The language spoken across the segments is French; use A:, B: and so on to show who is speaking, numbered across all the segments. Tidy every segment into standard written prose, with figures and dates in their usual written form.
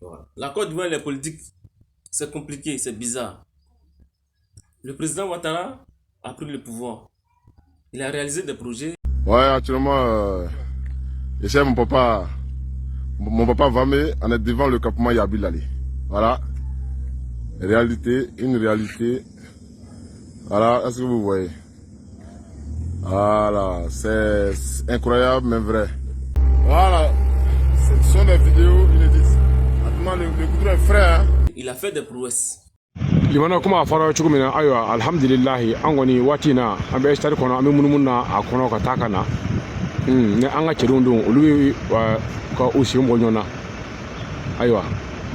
A: Voilà. La Côte d'Ivoire, les politiques, c'est compliqué, c'est bizarre. Le président Ouattara a pris le pouvoir. Il a réalisé des projets.
B: Ouais, actuellement, j'essaie mon papa Vamé en est devant le campement Yabil Ali. Voilà. Réalité, une réalité. Voilà, est-ce que vous voyez? Voilà, c'est incroyable mais vrai. Voilà, ce sont des vidéos inédites. Actuellement, le goudron est frais. Hein?
A: Il a fait des prouesses.
C: limana kuma fara cogo min na ayiwa alhamdulilahi an kɔni waati na an bɛ estari kɔnɔ an bɛ munumunu na a kɔnɔ ka taa ka na ni an ka cɛdenw don olu bɛ ka u sen bɔ ɲɔgɔn na ayiwa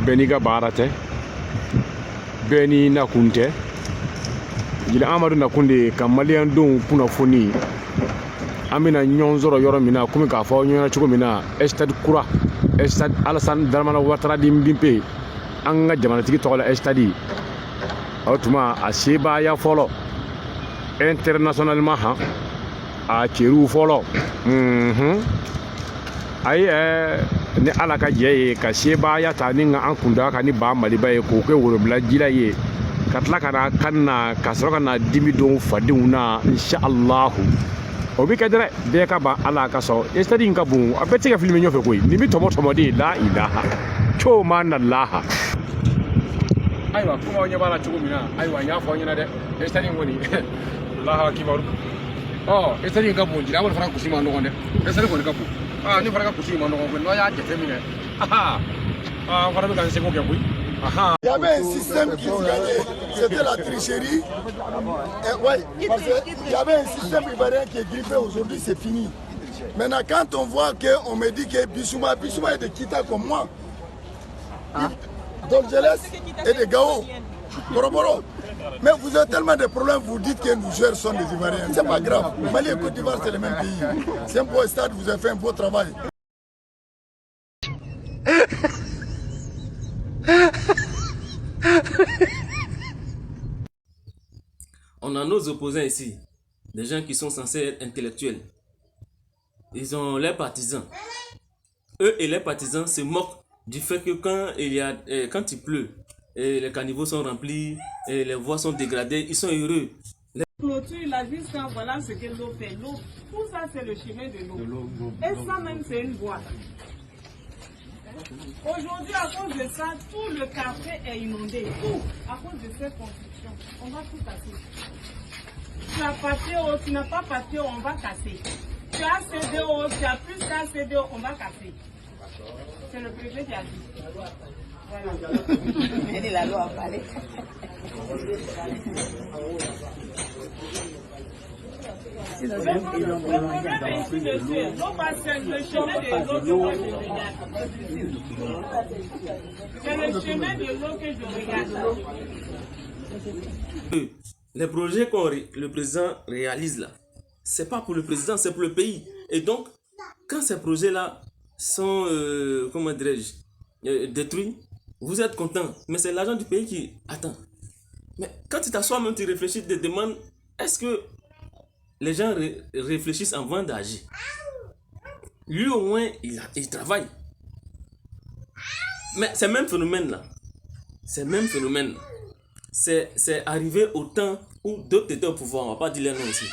C: bɛɛ n'i ka baara tɛ bɛɛ n'i nakun tɛ jeli amadu nakun de ka maliyɛn denw kunnafoni an bɛna ɲɔgɔn sɔrɔ yɔrɔ min na komi k'a fɔ ɲɔgɔn cogo min na estadi kura estadi alasani daramana watara di nbinpe an ka jamanatigi tɔgɔ la estadi o tuma a sebaaya fɔlɔ internationalement han a cɛriw fɔlɔ ayi ni ala ka jɛ ye ka sebaaya ta ni an kunda ka ni ba maliba ye k'o kɛ worobila jila ye ka tila ka na kan na ka sɔrɔ ka na dimi don fadenw na inshallahu o bi kɛ dɛrɛ bɛɛ ka ban ala ka sɔn estadi in ka bon a bɛɛ tɛ se ka filime ɲɔgɔn fɛ koyi nin bi tɔmɔtɔmɔden la ilaha co ma na laha ayiwa kuma ɲɛ b'a la cogo min na ayiwa n y'a fɔ aw ɲɛna dɛ estadi in kɔni laha kibaru estadi in ka bon jira wali fana kusi ma nɔgɔn dɛ estadi kɔni ka bon ni fana ka kusi ma nɔgɔn koyi n'aw y'a jateminɛ n fana bɛ ka n seko kɛ koyi.
D: Il y avait un système qui gagnait, c'était la tricherie. Ouais, parce qu'il y avait un système ivoirien qui est grippé, aujourd'hui c'est fini. Maintenant quand on voit qu'on me dit que Bissouma est de Kita comme moi, d'Orgeles et de Gao, Boroboro. Mais vous avez tellement de problèmes, vous dites que nos joueurs sont des Ivoiriens. C'est pas grave. Mali et Côte d'Ivoire, c'est le même pays. C'est un beau stade, vous avez fait un beau travail.
A: On a nos opposants ici, des gens qui sont censés être intellectuels. Ils ont leurs partisans. Eux et leurs partisans se moquent du fait que quand il pleut, et les caniveaux sont remplis, et les voies sont dégradées, ils sont heureux.
E: Clôture, la juste voilà ce que l'eau fait. L'eau, tout ça c'est le chemin de l'eau. Et ça même c'est une voie. Aujourd'hui, à cause de ça, tout le quartier est inondé. Tout. À cause de cette construction. On va tout casser. Tu as patio, tu n'as pas patio, on va casser. Tu as CDO, tu as plus qu'un CDO, on va casser. C'est le préfet qui a dit. Voilà. Elle est la loi à parler. Le problème est ici, monsieur. L'eau passe, le chemin de l'eau que moi je regarde. C'est le chemin de l'eau que je regarde.
A: Les projets que le président réalise là, c'est pas pour le président, c'est pour le pays. Et donc, quand ces projets-là sont, comment dirais-je, détruits, vous êtes content. Mais c'est l'argent du pays qui attend. Mais quand tu t'assois même, tu réfléchis, tu te demandes, est-ce que les gens réfléchissent avant d'agir? Lui au moins, il travaille. Mais ce même phénomène-là, c'est arrivé au temps où d'autres étaient au pouvoir, on va pas dire les noms ici.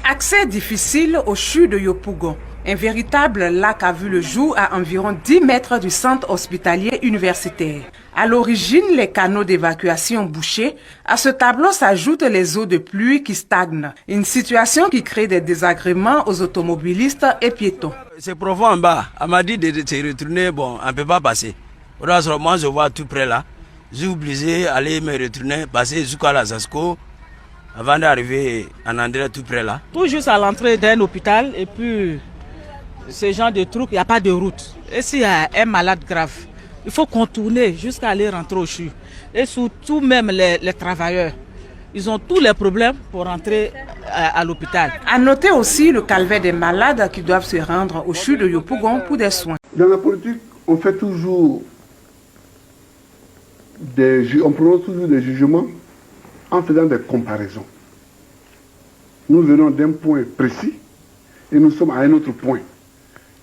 F: Accès difficile au CHU de Yopougon. Un véritable lac a vu le jour à environ 10 mètres du centre hospitalier universitaire. À l'origine, les canaux d'évacuation bouchés. À ce tableau s'ajoutent les eaux de pluie qui stagnent. Une situation qui crée des désagréments aux automobilistes et piétons.
G: C'est profond en bas. Elle m'a dit de se retourner, bon, on ne peut pas passer. Moi, je vois tout près là. J'ai obligé d'aller me retourner, passer jusqu'à la Zasco, avant d'arriver en André tout près là.
H: Tout juste à l'entrée d'un hôpital et puis ce genre de trucs, il n'y a pas de route. Et s'il y a un malade grave, il faut contourner jusqu'à aller rentrer au CHU. Et surtout même les travailleurs, ils ont tous les problèmes pour rentrer à l'hôpital.
F: À noter aussi le calvaire des malades qui doivent se rendre au CHU de Yopougon pour des soins.
I: Dans la politique, on fait toujours on prononce toujours des jugements en faisant des comparaisons. Nous venons d'un point précis et nous sommes à un autre point.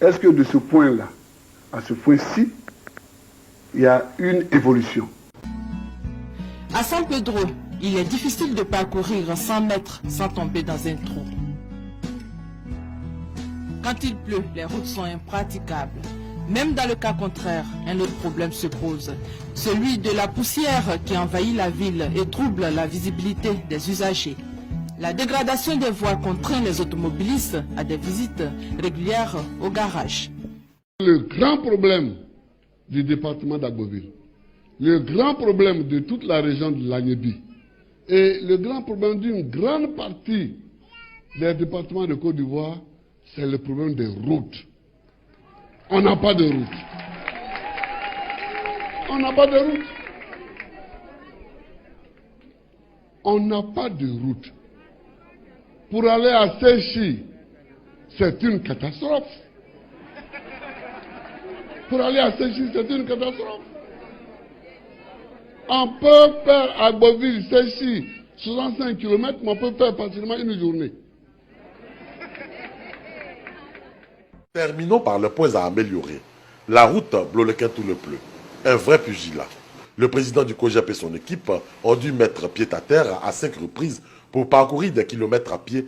I: Est-ce que de ce point-là à ce point-ci, il y a une évolution.
F: À San Pedro, il est difficile de parcourir 100 mètres sans tomber dans un trou. Quand il pleut, les routes sont impraticables. Même dans le cas contraire, un autre problème se pose, celui de la poussière qui envahit la ville et trouble la visibilité des usagers. La dégradation des voies contraint les automobilistes à des visites régulières au garage.
I: Le grand problème du département d'Agboville, le grand problème de toute la région de l'Agnebi et le grand problème d'une grande partie des départements de Côte d'Ivoire, c'est le problème des routes. On n'a pas de route. On n'a pas de route. On n'a pas de route. Pour aller à Séchi, c'est une catastrophe. Pour aller à Séchi, c'est une catastrophe. On peut faire à Boville, Séchi, 65 km, mais on peut faire facilement une journée.
J: Terminons par le point à améliorer. La route Blolequin-tout-le-Pleu. Un vrai pugilat. Le président du COJEP et son équipe ont dû mettre pied à terre à 5 reprises pour parcourir des kilomètres à pied.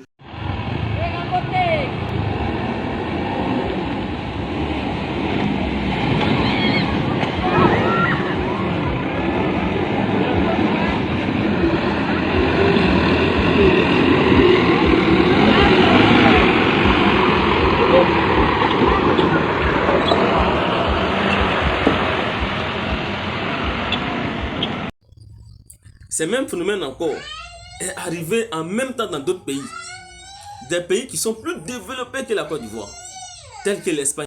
A: Ce même phénomène encore est arrivé en même temps dans d'autres pays. Des pays qui sont plus développés que la Côte d'Ivoire, tels que l'Espagne.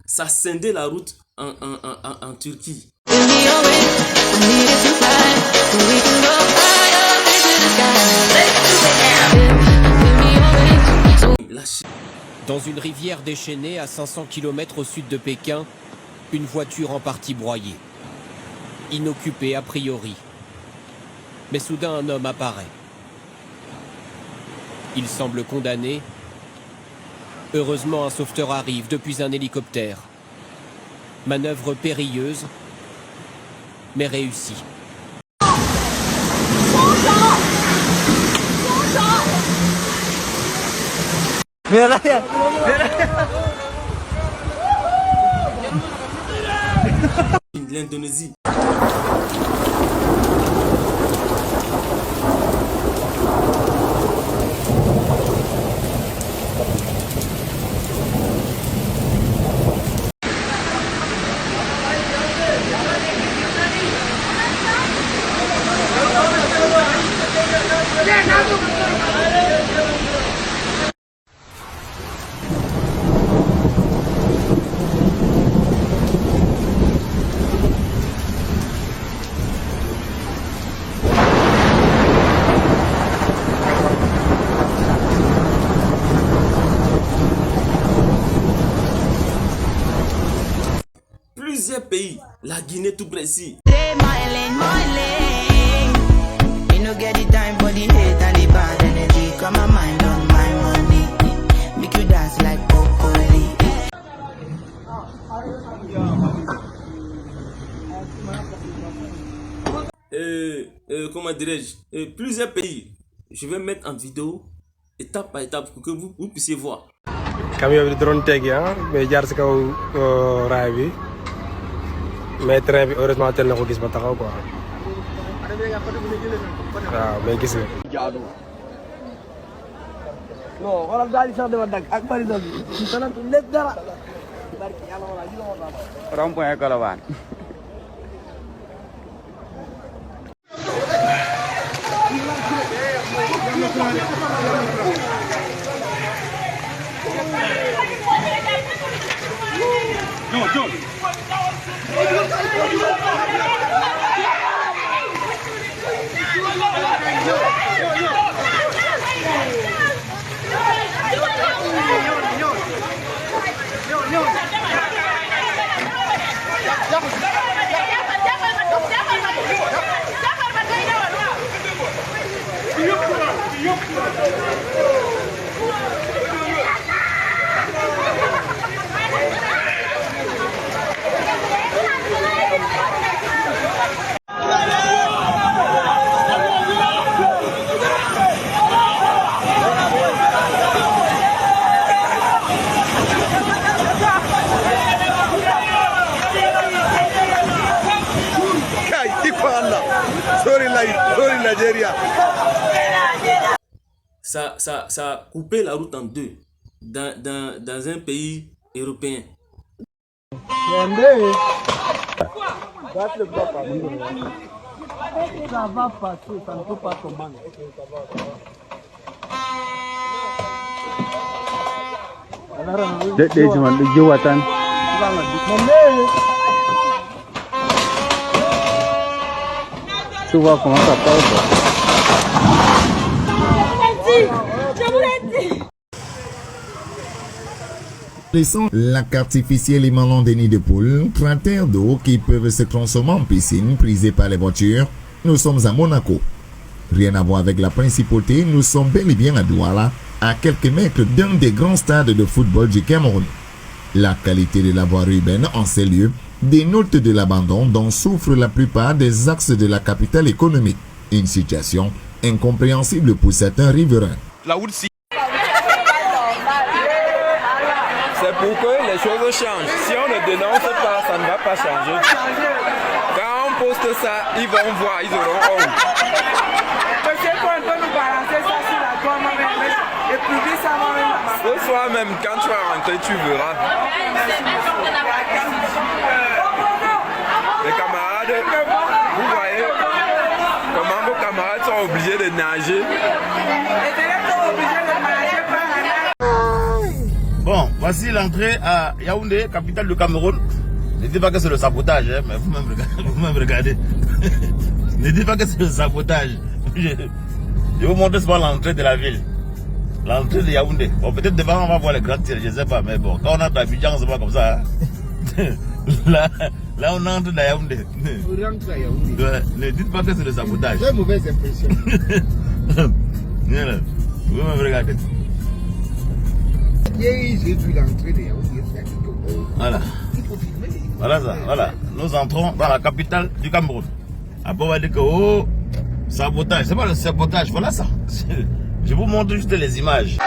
A: Ça a scindé la route en Turquie.
K: Dans une rivière déchaînée à 500 km au sud de Pékin, une voiture en partie broyée. Inoccupée a priori. Mais soudain un homme apparaît. Il semble condamné. Heureusement un sauveteur arrive depuis un hélicoptère. Manœuvre périlleuse, mais réussie.
A: L'Indonésie. Plusieurs pays, la Guinée tout précis. Comment dirais-je, plusieurs pays. Je vais mettre en vidéo étape par étape pour que vous puissiez voir.
L: Camion bi drone teggi mais jaar ci kaw raay bi mais train bi heureusement tel na ko gis ba taxaw quoi waaw mais gis nga
G: non xoolal daal di sax dama dag ak bari dog yi tanatu lépp dara barki yàlla wala ji la rond-point Colobane
A: Ça a coupé la route en deux dans un pays européen.
M: Ça va passer, ça ne peut pas tomber.
N: Tu vois comment ça passe.
O: Laissant lac artificiel émanant des nids de poules, cratères d'eau qui peuvent se transformer en piscine prisée par les voitures, nous sommes à Monaco. Rien à voir avec la principauté, nous sommes bel et bien à Douala, à quelques mètres d'un des grands stades de football du Cameroun. La qualité de la voirie urbaine en ces lieux dénote de l'abandon dont souffrent la plupart des axes de la capitale économique. Une situation incompréhensible pour certains riverains.
P: La route c'est pour que les choses changent. Si on ne dénonce pas, ça ne va pas changer. Quand on poste ça, ils vont voir, ils auront honte. Ce soir même, quand tu vas rentrer, tu verras. Les camarades, vous voyez comment vos camarades sont obligés de nager.
Q: Bon, voici l'entrée à Yaoundé, capitale du Cameroun. Ne dites pas que c'est le sabotage, hein, mais vous-même regardez. Ne dites pas que c'est le sabotage. Je vais vous montrer seulement l'entrée de la ville. L'entrée de Yaoundé. Bon, peut-être devant on va voir les grands tirs, je ne sais pas, mais bon, quand on entre à Abidjan, c'est pas comme ça. Hein. Là, on entre dans Yaoundé. On rentre à Yaoundé. Ouais, ne dites pas que c'est le sabotage. Très mauvaise impression. Vous-même regardez.
M: J'ai vu l'entrée de Yaoundé.
Q: Voilà. Voilà ça, voilà. Nous entrons dans la capitale du Cameroun. Après, on va dire que, oh, sabotage. C'est pas le sabotage, voilà ça. Je vous montre juste les images.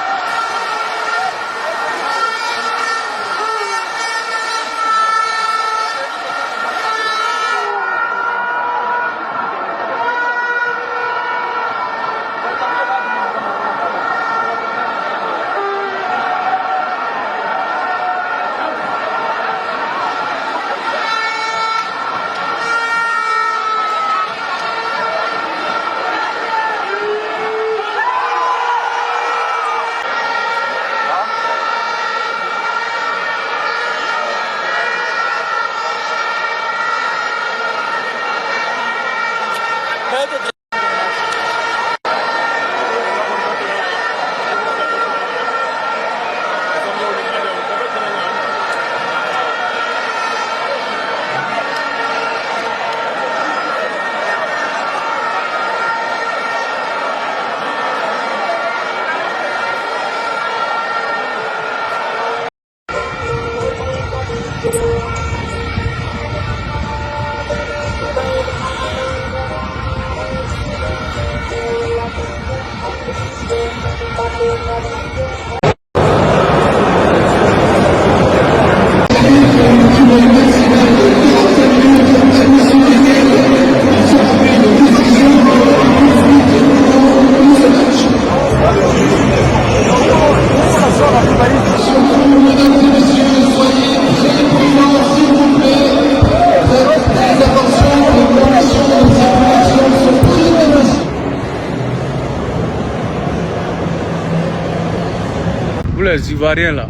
C: Vous les Ivoiriens là,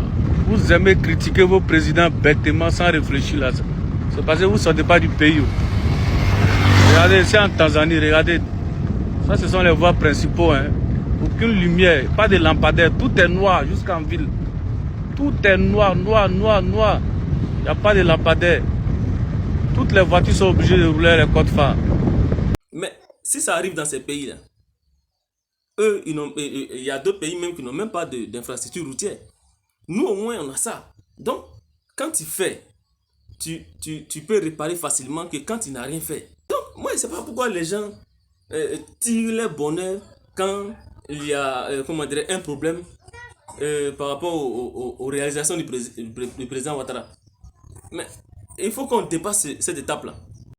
C: vous aimez critiquer vos présidents bêtement sans réfléchir là. C'est parce que vous ne sortez pas du pays. Regardez, c'est en Tanzanie, regardez. Ça, ce sont les voies principaux. Hein. Aucune lumière, pas de lampadaire. Tout est noir jusqu'en ville. Tout est noir, noir, noir, noir. Il n'y a pas de lampadaire. Toutes les voitures sont obligées de rouler les codes phares.
A: Mais si ça arrive dans ces pays-là, Eux, il y a d'autres pays même qui n'ont même pas d'infrastructure routière. Nous, au moins, on a ça. Donc, quand tu fais, tu peux réparer facilement que quand tu n'as rien fait. Donc, moi, je ne sais pas pourquoi les gens tirent leur bonheur quand il y a un problème par rapport aux réalisations du président Ouattara. Mais il faut qu'on dépasse cette étape-là.